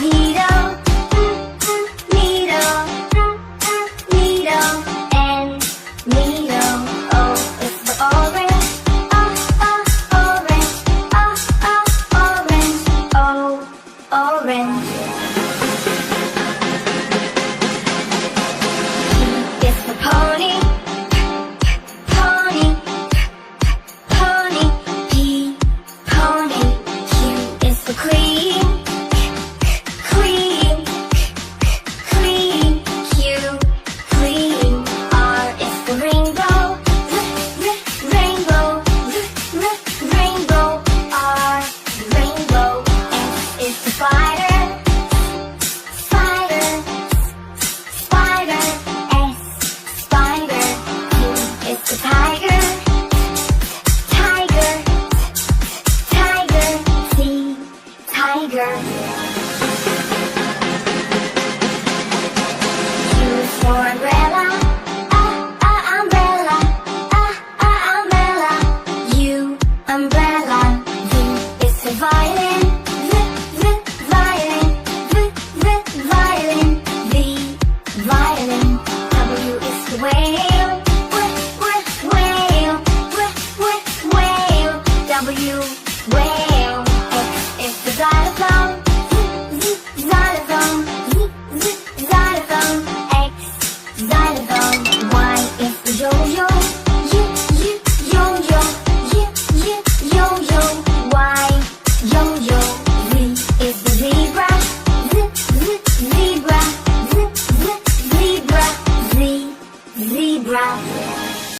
needle, needle, needle, and needle. O is for orange, orange, orange, orange. P is for pony, pony, pony. P, pony. Q is for queen, queen, queen. Q, queen. R is for rainbow, rainbow, rainbow. R, rainbow. S is for spider, spider, spider. S, spider. T is for tiger, tiger, tiger. T, tiger. U is for umbrella, umbrella, umbrella. U, umbrella. V is for violin, violin, violin. V, violin. W is for whale, whale, whale. W, whale.